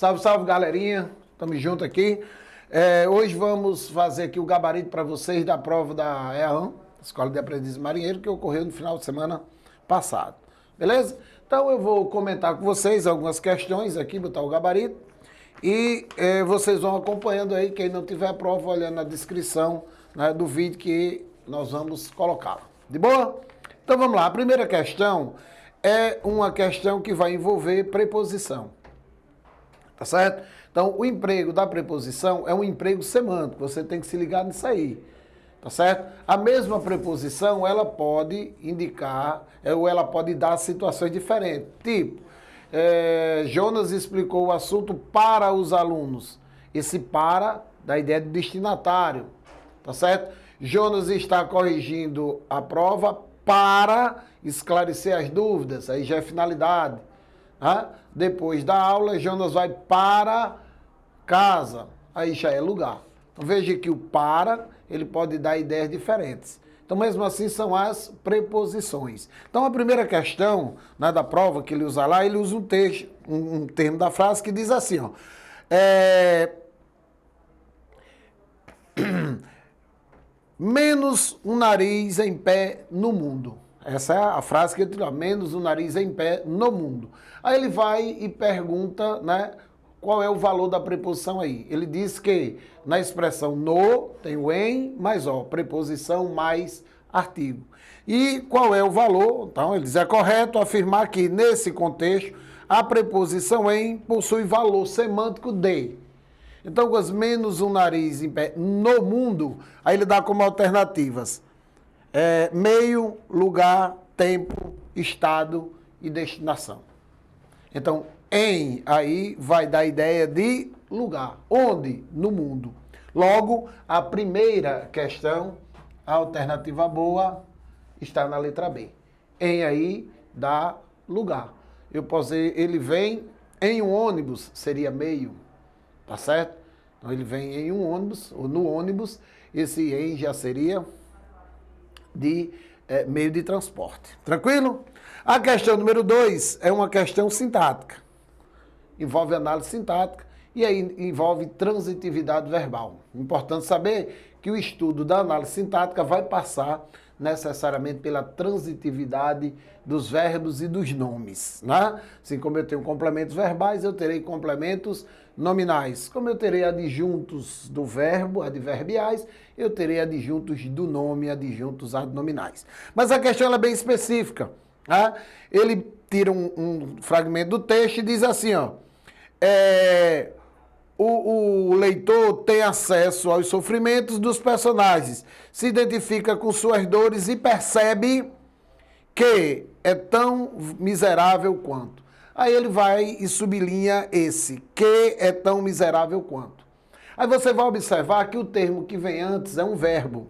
Salve, salve, galerinha. Tamo junto aqui. Hoje vamos fazer aqui o gabarito para vocês da prova da EAAM, Escola de Aprendiz Marinheiro, que ocorreu no final de semana passado. Beleza? Então eu vou comentar com vocês algumas questões aqui, botar o gabarito. E vocês vão acompanhando aí, quem não tiver a prova, olhando na descrição, né, do vídeo que nós vamos colocar. De boa? Então vamos lá. A primeira questão é uma questão que vai envolver preposição. Tá certo? Então, o emprego da preposição é um emprego semântico. Você tem que se ligar nisso aí. Tá certo? A mesma preposição, ela pode indicar, ou ela pode dar situações diferentes. Tipo, Jonas explicou o assunto para os alunos. Esse para dá a ideia de destinatário. Tá certo? Jonas está corrigindo a prova para esclarecer as dúvidas. Aí já é finalidade. Depois da aula, Jonas vai para casa. Aí já é lugar. Então veja que o para, ele pode dar ideias diferentes. Então mesmo assim são as preposições. Então a primeira questão, né, da prova que ele usa lá, ele usa um termo da frase que diz assim, ó. Menos um nariz em pé no mundo. Essa é a frase que ele tirou, menos um nariz em pé no mundo. Aí ele vai e pergunta, né, qual é o valor da preposição aí. Ele diz que na expressão no, tem o em, mais ó, preposição mais artigo. E qual é o valor? Então ele diz, é correto afirmar que nesse contexto a preposição em possui valor semântico de. Então, com as menos um nariz em pé no mundo, aí ele dá como alternativas meio, lugar, tempo, estado e destinação. Então, em aí vai dar a ideia de lugar. Onde? No mundo. Logo, a primeira questão, a alternativa boa, está na letra B. Em aí dá lugar. Eu posso dizer, ele vem em um ônibus, seria meio. Tá certo? Então ele vem em um ônibus, ou no ônibus, esse em já seria de meio de transporte. Tranquilo? A questão número 2 é uma questão sintática. Envolve análise sintática e aí envolve transitividade verbal. Importante saber que o estudo da análise sintática vai passar necessariamente pela transitividade dos verbos e dos nomes, né? Assim como eu tenho complementos verbais, eu terei complementos nominais. Como eu terei adjuntos do verbo, adverbiais, eu terei adjuntos do nome, adjuntos adnominais. Mas a questão ela é bem específica, né? Ele tira um fragmento do texto e diz assim, ó, o leitor tem acesso aos sofrimentos dos personagens, se identifica com suas dores e percebe que é tão miserável quanto. Aí ele vai e sublinha esse, que é tão miserável quanto. Aí você vai observar que o termo que vem antes é um verbo.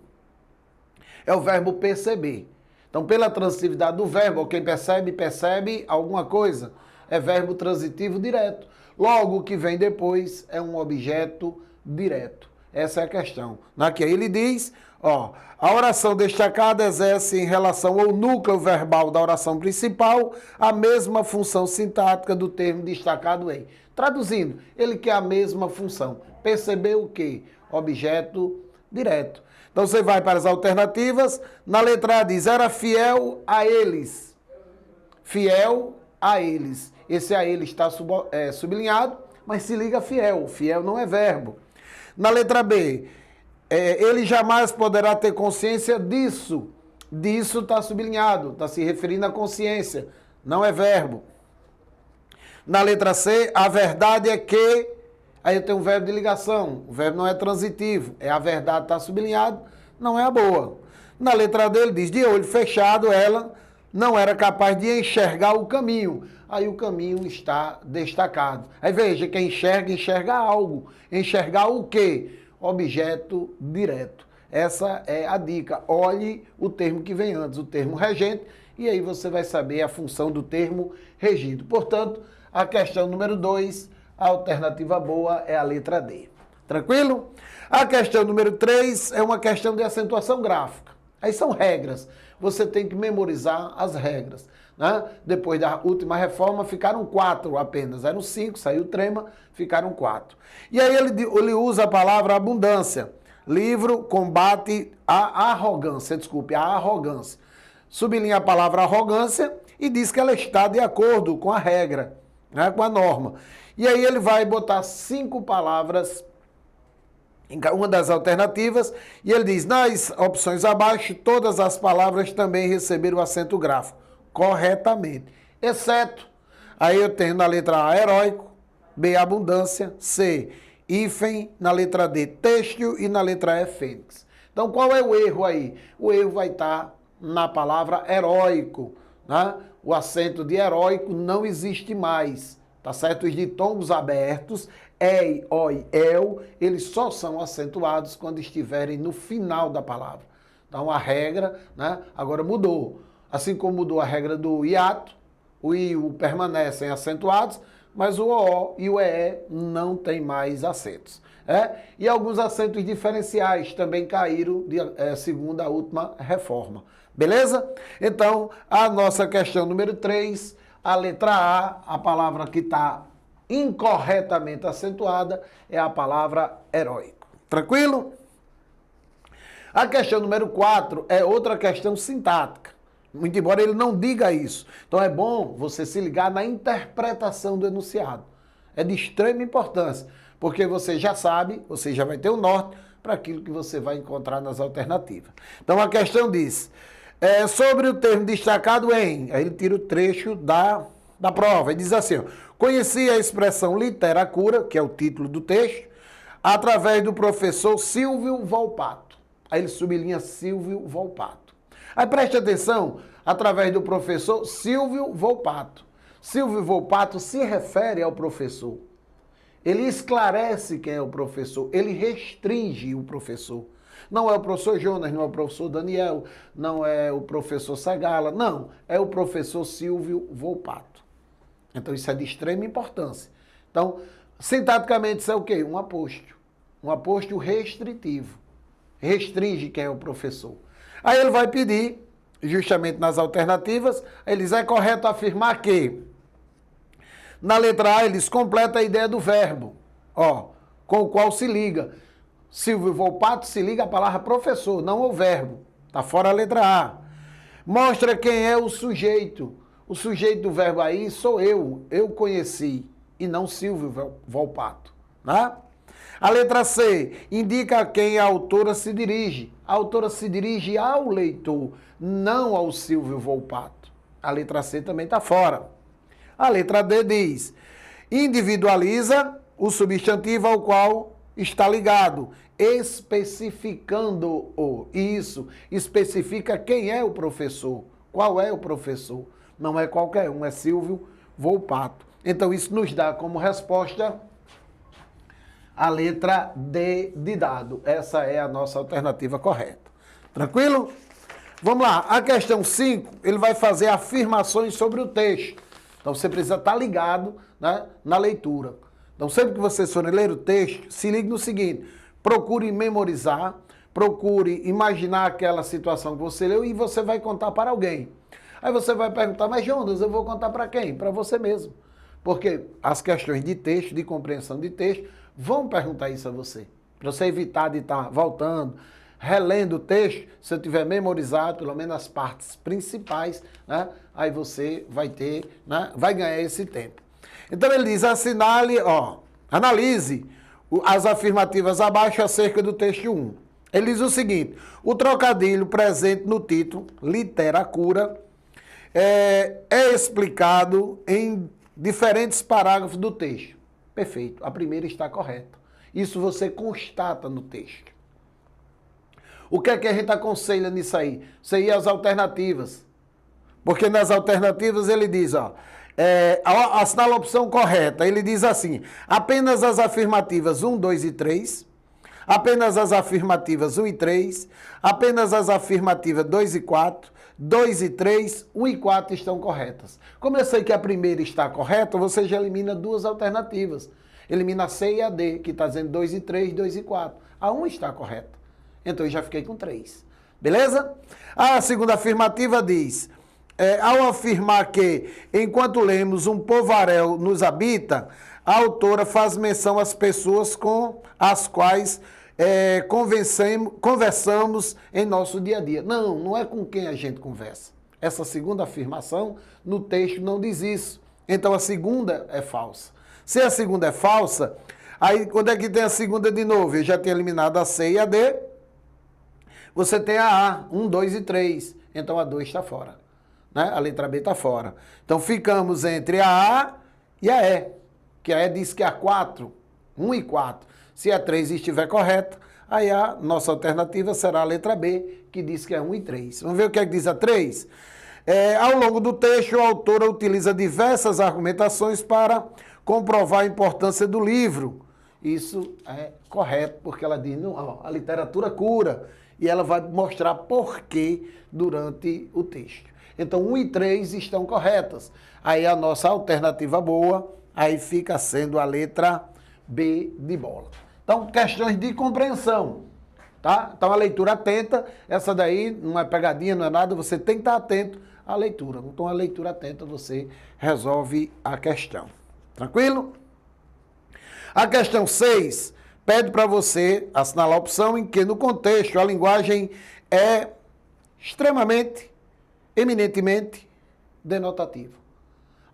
É o verbo perceber. Então, pela transitividade do verbo, quem percebe, percebe alguma coisa. É verbo transitivo direto. Logo, o que vem depois é um objeto direto. Essa é a questão. Aqui ele diz, ó, a oração destacada exerce em relação ao núcleo verbal da oração principal a mesma função sintática do termo destacado em. Traduzindo, ele quer a mesma função. Perceber o quê? Objeto direto. Então você vai para as alternativas. Na letra A diz, era fiel a eles. Fiel a eles. Esse a ele está sublinhado, mas se liga fiel. Fiel não é verbo. Na letra B, ele jamais poderá ter consciência disso. Disso está sublinhado, está se referindo à consciência, não é verbo. Na letra C, a verdade é que, aí eu tenho um verbo de ligação, o verbo não é transitivo, a verdade está sublinhado, não é a boa. Na letra D, ele diz, de olho fechado, ela não era capaz de enxergar o caminho. Aí o caminho está destacado. Aí veja, quem enxerga, enxerga algo. Enxergar o quê? Objeto direto. Essa é a dica. Olhe o termo que vem antes, o termo regente, e aí você vai saber a função do termo regido. Portanto, a questão número 2, a alternativa boa é a letra D. Tranquilo? A questão número 3 é uma questão de acentuação gráfica. Aí são regras. Você tem que memorizar as regras. Né? Depois da última reforma, ficaram 4 apenas. Eram 5, saiu trema, ficaram 4. E aí ele usa a palavra abundância. Livro combate a arrogância. Desculpe, a arrogância. Sublinha a palavra arrogância e diz que ela está de acordo com a regra, né? Com a norma. E aí ele vai botar 5 palavras em uma das alternativas, e ele diz, nas opções abaixo, todas as palavras também receberam acento gráfico, corretamente, exceto, aí eu tenho na letra A, heróico, B, abundância, C, hífen, na letra D, têxtil e na letra E, fênix. Então, qual é o erro aí? O erro vai estar na palavra heróico, né? O acento de heróico não existe mais, tá certo? Os ditongos abertos, ei, oi, el, eles só são acentuados quando estiverem no final da palavra. Então a regra, né, agora mudou. Assim como mudou a regra do hiato, o i e o permanecem acentuados, mas o o e o ee não tem mais acentos. E alguns acentos diferenciais também caíram segundo a última reforma. Beleza? Então, a nossa questão número 3, a letra A, a palavra que está incorretamente acentuada é a palavra heróico. Tranquilo? A questão número 4 é outra questão sintática. Muito embora ele não diga isso. Então é bom você se ligar na interpretação do enunciado. É de extrema importância, porque você já sabe, você já vai ter o norte para aquilo que você vai encontrar nas alternativas. Então a questão diz, sobre o termo destacado em, aí ele tira o trecho da prova, e diz assim, ó, conheci a expressão literatura, que é o título do texto, através do professor Silvio Volpato. Aí ele sublinha Silvio Volpato. Aí preste atenção, através do professor Silvio Volpato. Silvio Volpato se refere ao professor. Ele esclarece quem é o professor, ele restringe o professor. Não é o professor Jonas, não é o professor Daniel, não é o professor Sagala, não, é o professor Silvio Volpato. Então isso é de extrema importância. Então, sintaticamente isso é o quê? Um apóstrofo restritivo. Restringe quem é o professor. Aí ele vai pedir, justamente nas alternativas, ele diz, é correto afirmar que, na letra A, eles completam a ideia do verbo, com o qual se liga. Silvio Volpato se liga a palavra professor, não o verbo. Está fora a letra A. Mostra quem é o sujeito. O sujeito do verbo aí sou eu conheci, e não Silvio Volpato. Né? A letra C indica a quem a autora se dirige. A autora se dirige ao leitor, não ao Silvio Volpato. A letra C também está fora. A letra D diz, individualiza o substantivo ao qual está ligado, especificando-o. Isso especifica quem é o professor, qual é o professor. Não é qualquer um, é Silvio Volpato. Então isso nos dá como resposta a letra D de dado. Essa é a nossa alternativa correta. Tranquilo? Vamos lá. A questão 5, ele vai fazer afirmações sobre o texto. Então você precisa estar ligado, né, na leitura. Então sempre que vocês forem ler o texto, se ligue no seguinte, procure memorizar, procure imaginar aquela situação que você leu e você vai contar para alguém. Aí você vai perguntar, mas Jonas, eu vou contar para quem? Para você mesmo. Porque as questões de texto, de compreensão de texto, vão perguntar isso a você. Para você evitar de estar voltando, relendo o texto, se eu tiver memorizado, pelo menos as partes principais, né? Aí você vai ter, né? Vai ganhar esse tempo. Então ele diz, analise as afirmativas abaixo acerca do texto 1. Ele diz o seguinte, o trocadilho presente no título, literatura, é explicado em diferentes parágrafos do texto. Perfeito, a primeira está correta. Isso você constata no texto. O que é que a gente aconselha nisso aí? Você ir às alternativas. Porque nas alternativas ele diz, assinala a opção correta. Ele diz assim, apenas as afirmativas 1, 2 e 3, apenas as afirmativas 1 e 3, apenas as afirmativas 2 e 4, 2 e 3, 1 e 4 estão corretas. Como eu sei que a primeira está correta, você já elimina 2 alternativas. Elimina a C e a D, que está dizendo 2 e 3, 2 e 4. A 1 está correta. Então eu já fiquei com 3. Beleza? A segunda afirmativa diz, ao afirmar que, enquanto lemos, um povaréu nos habita, a autora faz menção às pessoas com as quais conversamos em nosso dia a dia. Não, não é com quem a gente conversa. Essa segunda afirmação no texto não diz isso. Então a segunda é falsa. Se a segunda é falsa, aí quando é que tem a segunda de novo? Eu já tinha eliminado a C e a D. Você tem a A, 1, 2 e 3. Então a 2 está fora. Né? A letra B está fora. Então ficamos entre a A e a E. Que a E diz que é a 4, 1 e 4. Se a 3 estiver correta, aí a nossa alternativa será a letra B, que diz que é 1 e 3. Vamos ver o que é que diz a 3? Ao longo do texto, a autora utiliza diversas argumentações para comprovar a importância do livro. Isso é correto, porque ela diz, não, a literatura cura, e ela vai mostrar por quê durante o texto. Então, 1 e 3 estão corretas. Aí a nossa alternativa boa, aí fica sendo a letra B de bola. Então, questões de compreensão, tá? Então, a leitura atenta, essa daí não é pegadinha, não é nada, você tem que estar atento à leitura. Então, a leitura atenta, você resolve a questão. Tranquilo? A questão 6 pede para você assinalar a opção em que, no contexto, a linguagem é extremamente, eminentemente denotativa.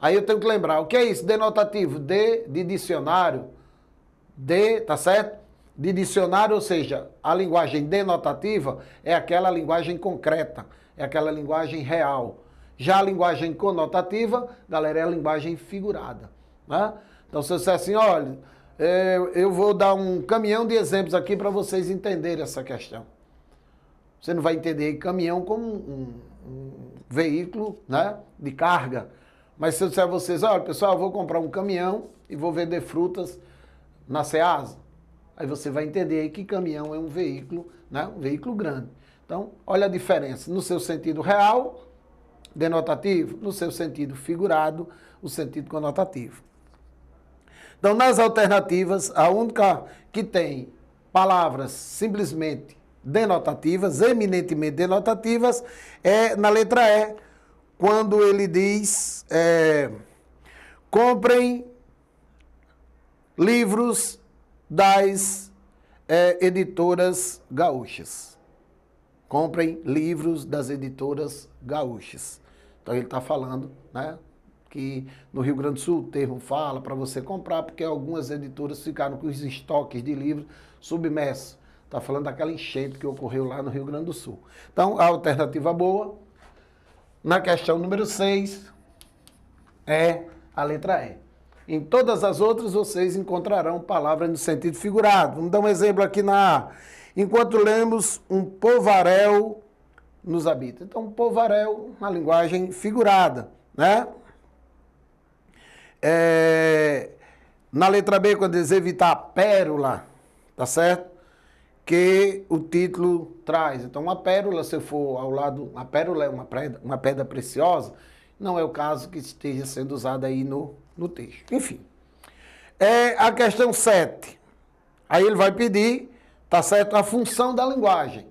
Aí eu tenho que lembrar, o que é isso? Denotativo, de dicionário, tá certo? De dicionário, ou seja, a linguagem denotativa é aquela linguagem concreta, é aquela linguagem real. Já a linguagem conotativa, galera, é a linguagem figurada. Né? Então, se eu disser assim, olha, eu vou dar um caminhão de exemplos aqui para vocês entenderem essa questão. Você não vai entender caminhão como um veículo, né, de carga. Mas se eu disser a vocês, olha, pessoal, eu vou comprar um caminhão e vou vender frutas na Ceasa. Aí você vai entender aí que caminhão é um veículo, né, um veículo grande. Então, olha a diferença. No seu sentido real, denotativo, no seu sentido figurado, o sentido conotativo. Então, nas alternativas, a única que tem palavras simplesmente denotativas, eminentemente denotativas, é na letra E, quando ele diz, comprem livros das editoras gaúchas. Comprem livros das editoras gaúchas. Então ele está falando, né, que no Rio Grande do Sul o termo fala para você comprar, porque algumas editoras ficaram com os estoques de livros submersos. Está falando daquela enchente que ocorreu lá no Rio Grande do Sul. Então, a alternativa boa, na questão número 6, é a letra E. Em todas as outras, vocês encontrarão palavras no sentido figurado. Vamos dar um exemplo aqui na A. Enquanto lemos, um povaréu nos habita. Então, um povaréu, uma linguagem figurada, né? Na letra B, quando diz evitar a pérola, tá certo? Que o título traz. Então, uma pérola, se for ao lado, a pérola é uma pedra preciosa, não é o caso que esteja sendo usado aí no texto. Enfim. A questão 7. Aí ele vai pedir, tá certo, a função da linguagem.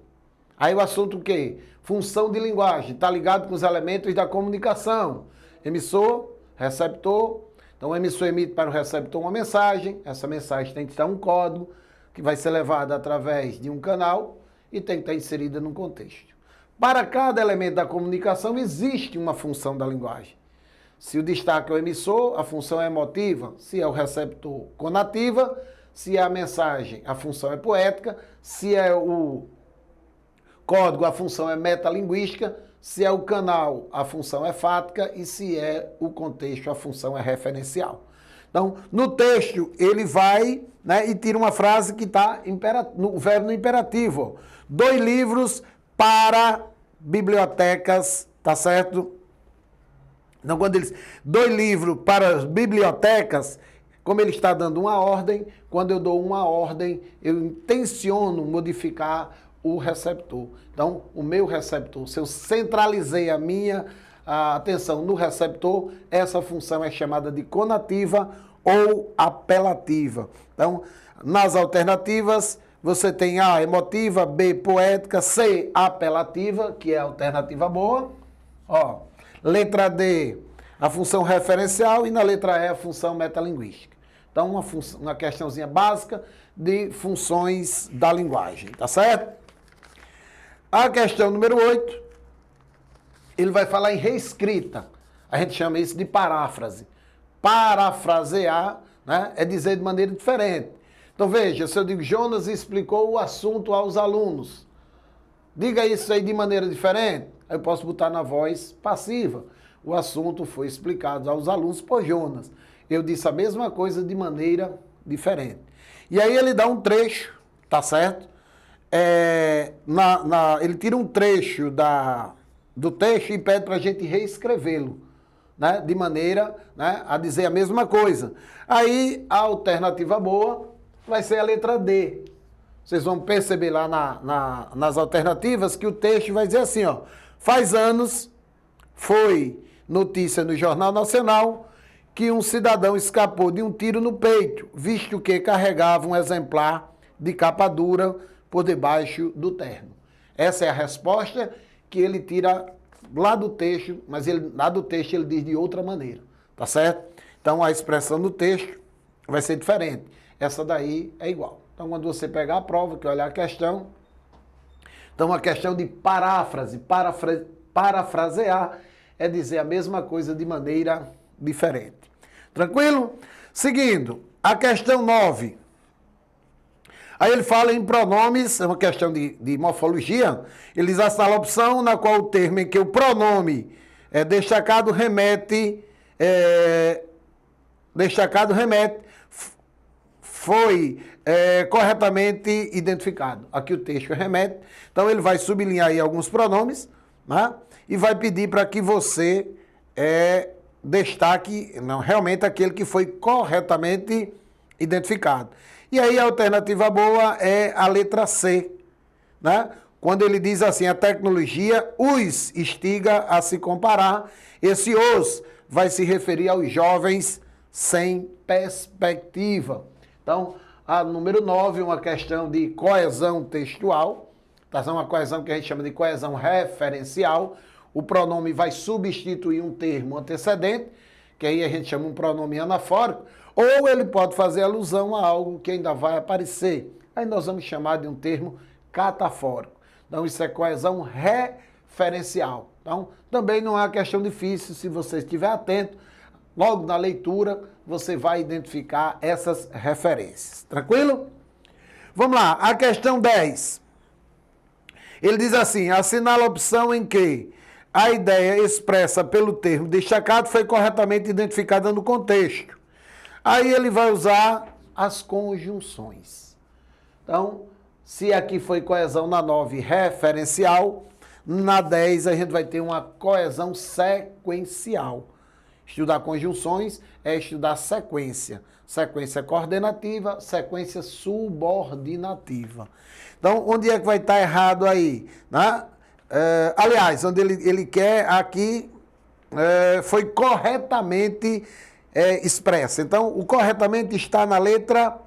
Aí o assunto o quê? Função de linguagem. Está ligado com os elementos da comunicação. Emissor, receptor. Então, o emissor emite para o receptor uma mensagem. Essa mensagem tem que estar um código, que vai ser levada através de um canal e tem que estar inserida num contexto. Para cada elemento da comunicação existe uma função da linguagem. Se o destaque é o emissor, a função é emotiva. Se é o receptor, conativa. Se é a mensagem, a função é poética. Se é o código, a função é metalinguística. Se é o canal, a função é fática. E se é o contexto, a função é referencial. Então, no texto, ele vai, né, e tira uma frase que está no verbo no imperativo. 2 livros para bibliotecas, tá certo? Então, quando ele diz 2 livros para as bibliotecas, como ele está dando uma ordem, quando eu dou uma ordem, eu intenciono modificar o receptor. Então, o meu receptor, se eu centralizei a minha atenção no receptor, essa função é chamada de conativa ou apelativa. Então, nas alternativas, você tem A, emotiva, B, poética, C, apelativa, que é a alternativa boa. Ó, letra D, a função referencial e na letra E, a função metalinguística. Então, uma questãozinha básica de funções da linguagem, tá certo? A questão número 8, ele vai falar em reescrita. A gente chama isso de paráfrase. Parafrasear, né, é dizer de maneira diferente. Então, veja, se eu digo, Jonas explicou o assunto aos alunos. Diga isso aí de maneira diferente. Aí eu posso botar na voz passiva. O assunto foi explicado aos alunos por Jonas. Eu disse a mesma coisa de maneira diferente. E aí ele dá um trecho, tá certo? Ele tira um trecho do texto e pede para a gente reescrevê-lo, né? De maneira, né, a dizer a mesma coisa. Aí a alternativa boa vai ser a letra D. Vocês vão perceber lá nas alternativas que o texto vai dizer assim, ó. Faz anos, foi notícia no Jornal Nacional que um cidadão escapou de um tiro no peito, visto que carregava um exemplar de capa dura por debaixo do terno. Essa é a resposta que ele tira lá do texto, mas lá do texto ele diz de outra maneira, tá certo? Então a expressão do texto vai ser diferente. Essa daí é igual. Então quando você pegar a prova, que olhar a questão, então a questão de paráfrase, parafrasear, é dizer a mesma coisa de maneira diferente. Tranquilo? Seguindo, a questão 9. Aí ele fala em pronomes, é uma questão de morfologia. Ele diz assinala a opção na qual o termo em que o pronome é destacado remete, foi corretamente identificado. Aqui o texto remete. Então ele vai sublinhar aí alguns pronomes, né? E vai pedir para que você destaque realmente aquele que foi corretamente identificado. E aí a alternativa boa é a letra C, né? Quando ele diz assim, a tecnologia os instiga a se comparar, esse os vai se referir aos jovens sem perspectiva. Então, a número 9, uma questão de coesão textual, tá? Uma coesão que a gente chama de coesão referencial. O pronome vai substituir um termo antecedente, que aí a gente chama um pronome anafórico, ou ele pode fazer alusão a algo que ainda vai aparecer. Aí nós vamos chamar de um termo catafórico. Então isso é coesão referencial. Então também não é uma questão difícil, se você estiver atento, logo na leitura você vai identificar essas referências. Tranquilo? Vamos lá, a questão 10. Ele diz assim, assinala a opção em que a ideia expressa pelo termo destacado foi corretamente identificada no contexto. Aí ele vai usar as conjunções. Então, se aqui foi coesão na 9 referencial, na 10 a gente vai ter uma coesão sequencial. Estudar conjunções é estudar sequência. Sequência coordenativa, sequência subordinativa. Então, onde é que vai estar errado aí? Né? Aliás, onde ele quer aqui foi corretamente expressa. Então, o corretamente está na letra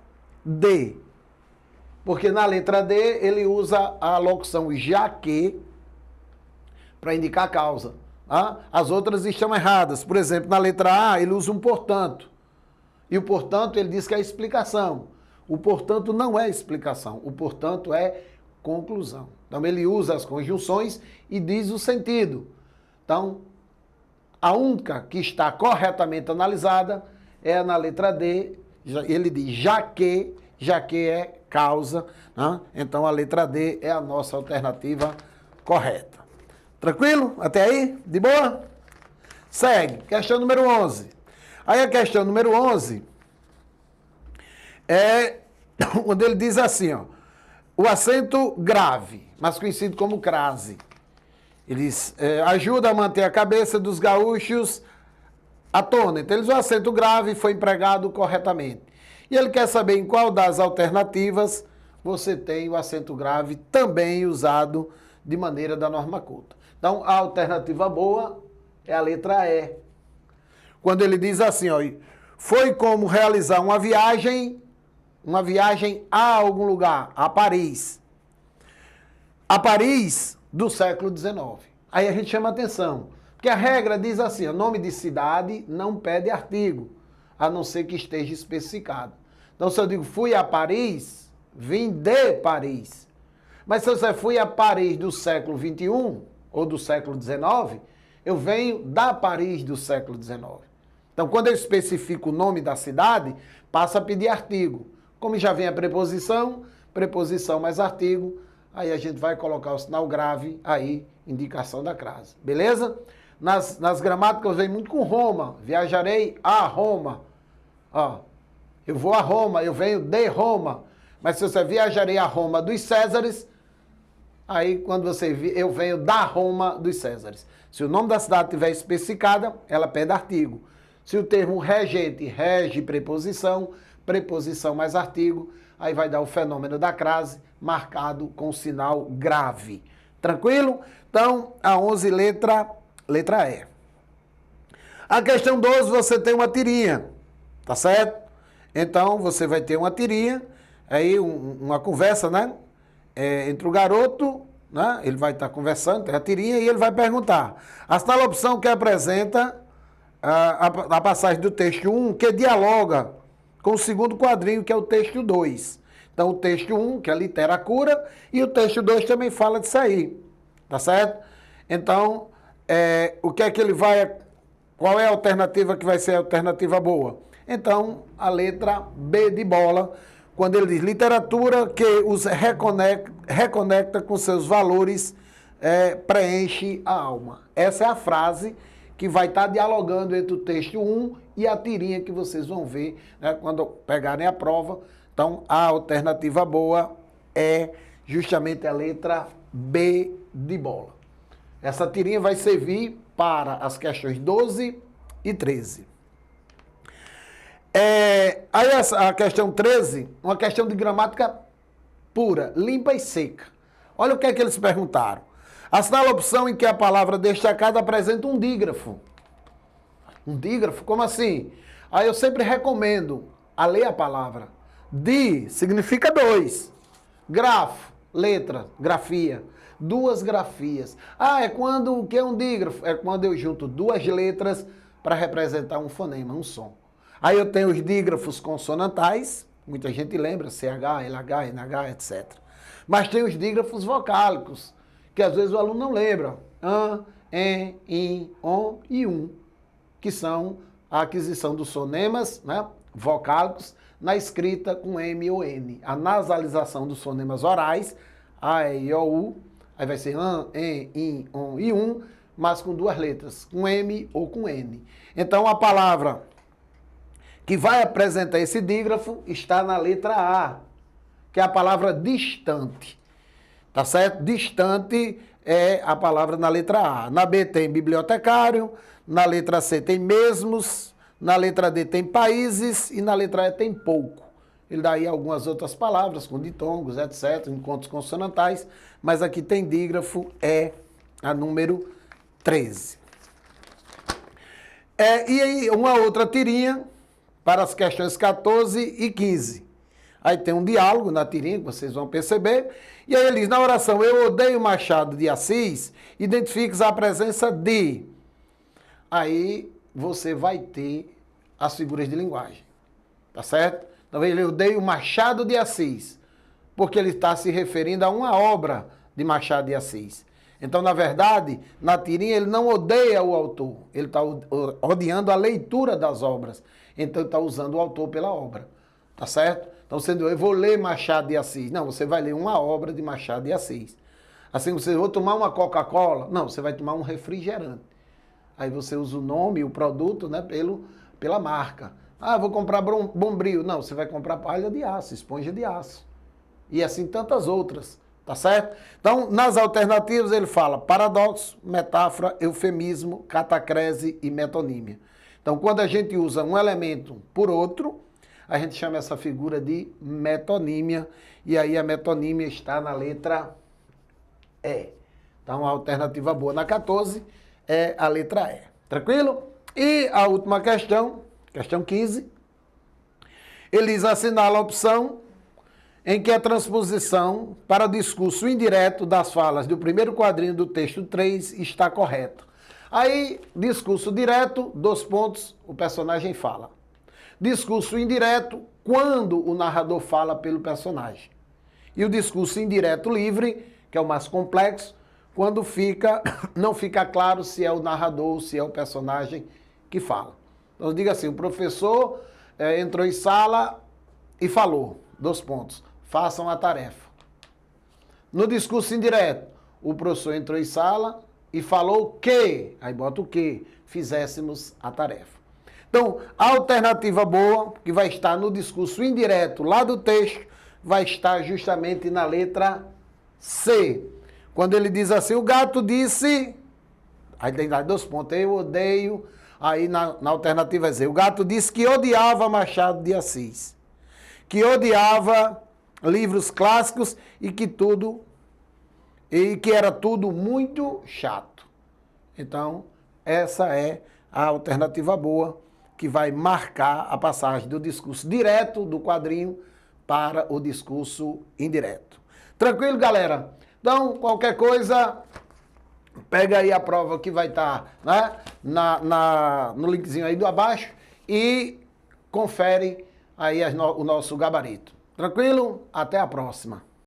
D. Porque na letra D ele usa a locução já que para indicar a causa. Tá? As outras estão erradas. Por exemplo, na letra A ele usa um portanto. E o portanto ele diz que é explicação. O portanto não é explicação. O portanto é conclusão. Então ele usa as conjunções e diz o sentido. Então, a única que está corretamente analisada é na letra D. Ele diz já que é causa. Né? Então a letra D é a nossa alternativa correta. Tranquilo? Até aí? De boa? Segue. Questão número 11. Aí a questão número 11 é onde ele diz assim, ó, o acento grave, mais conhecido como crase. Ele diz, ajuda a manter a cabeça dos gaúchos atônita. Então, ele diz, o acento grave foi empregado corretamente. E ele quer saber em qual das alternativas você tem o acento grave também usado de maneira da norma culta. Então, a alternativa boa é a letra E. Quando ele diz assim, ó, foi como realizar uma viagem uma viagem a algum lugar, a Paris. A Paris do século XIX. Aí a gente chama atenção, porque a regra diz assim, o nome de cidade não pede artigo, a não ser que esteja especificado. Então, se eu digo fui a Paris, vim de Paris. Mas se você fui a Paris do século XXI ou do século XIX, eu venho da Paris do século XIX. Então, quando eu especifico o nome da cidade, passa a pedir artigo. Como já vem a preposição mais artigo, aí a gente vai colocar o sinal grave aí, indicação da crase. Beleza? Nas gramáticas vem muito com Roma. Viajarei a Roma. Ó, eu vou a Roma, eu venho de Roma. Mas se você viajarei a Roma dos Césares, aí quando eu venho da Roma dos Césares. Se o nome da cidade estiver especificada, ela pede artigo. Se o termo regente rege preposição mais artigo, aí vai dar o fenômeno da crase marcado com sinal grave. Tranquilo? Então, a 11 letra E. A questão 12, você tem uma tirinha, tá certo? Então, você vai ter uma tirinha, aí uma conversa, né? Entre o garoto, né? Ele vai estar conversando, tem a tirinha, e ele vai perguntar. Assinala a opção que apresenta a passagem do texto 1, que dialoga com o segundo quadrinho, que é o texto 2. Então, o texto 1, que é a literatura, e o texto 2 também fala disso aí, tá certo? Então, o que é que ele vai... Qual é a alternativa que vai ser a alternativa boa? Então, a letra B de bola, quando ele diz literatura que os reconecta com seus valores, preenche a alma. Essa é a frase que vai estar dialogando entre o texto 1 e a tirinha que vocês vão ver, né, quando pegarem a prova. Então, a alternativa boa é justamente a letra B de bola. Essa tirinha vai servir para as questões 12 e 13. Aí a questão 13, uma questão de gramática pura, limpa e seca. Olha o que é que eles perguntaram. Assinala a opção em que a palavra destacada apresenta um dígrafo. Um dígrafo? Como assim? Aí eu sempre recomendo a ler a palavra. Di significa dois. Grafo, letra, grafia. Duas grafias. É quando o que é um dígrafo? É quando eu junto duas letras para representar um fonema, um som. Aí eu tenho os dígrafos consonantais, muita gente lembra, CH, LH, NH, etc. Mas tem os dígrafos vocálicos, que às vezes o aluno não lembra. An, en, in, on e que são a aquisição dos fonemas, né, vocálicos na escrita com M ou N. A nasalização dos fonemas orais, A, E, I, O, U, aí vai ser an, en, in, on e mas com duas letras, com M ou com N. Então a palavra que vai apresentar esse dígrafo está na letra A, que é a palavra distante. Tá certo? Distante é a palavra na letra A. Na B tem bibliotecário, na letra C tem mesmos, na letra D tem países e na letra E tem pouco. Ele dá aí algumas outras palavras, com ditongos, etc., encontros consonantais, mas aqui tem dígrafo, é a número 13. E aí uma outra tirinha para as questões 14 e 15. Aí tem um diálogo na tirinha, que vocês vão perceber. E aí ele diz, na oração, eu odeio Machado de Assis, identifique a presença de. Aí você vai ter as figuras de linguagem. Tá certo? Então ele odeia Machado de Assis, porque ele está se referindo a uma obra de Machado de Assis. Então, na verdade, na tirinha ele não odeia o autor, ele está odiando a leitura das obras. Então, ele está usando o autor pela obra. Tá certo? Então, sendo eu vou ler Machado de Assis. Não, você vai ler uma obra de Machado de Assis. Assim, você vai tomar uma Coca-Cola? Não, você vai tomar um refrigerante. Aí você usa o nome, o produto, né, pela marca. Vou comprar Bombril. Não, você vai comprar palha de aço, esponja de aço. E assim tantas outras. Tá certo? Então, nas alternativas ele fala paradoxo, metáfora, eufemismo, catacrese e metonímia. Então, quando a gente usa um elemento por outro, a gente chama essa figura de metonímia, e aí a metonímia está na letra E. Então, a alternativa boa na 14 é a letra E. Tranquilo? E a última questão, questão 15. Elis assinala a opção em que a transposição para o discurso indireto das falas do primeiro quadrinho do texto 3 está correta. Aí, discurso direto, 2 pontos, o personagem fala. Discurso indireto, quando o narrador fala pelo personagem. E o discurso indireto livre, que é o mais complexo, quando não fica claro se é o narrador ou se é o personagem que fala. Então, diga assim, o professor entrou em sala e falou, 2 pontos, façam a tarefa. No discurso indireto, o professor entrou em sala e falou que, aí bota o que, fizéssemos a tarefa. Então, a alternativa boa, que vai estar no discurso indireto lá do texto, vai estar justamente na letra C. Quando ele diz assim, o gato disse, aí tem 2 pontos, eu odeio, aí na alternativa é Z. O gato disse que odiava Machado de Assis, que odiava livros clássicos e que era tudo muito chato. Então, essa é a alternativa boa que vai marcar a passagem do discurso direto do quadrinho para o discurso indireto. Tranquilo, galera? Então, qualquer coisa, pega aí a prova que vai estar, né, no linkzinho aí do abaixo e confere aí o nosso gabarito. Tranquilo? Até a próxima.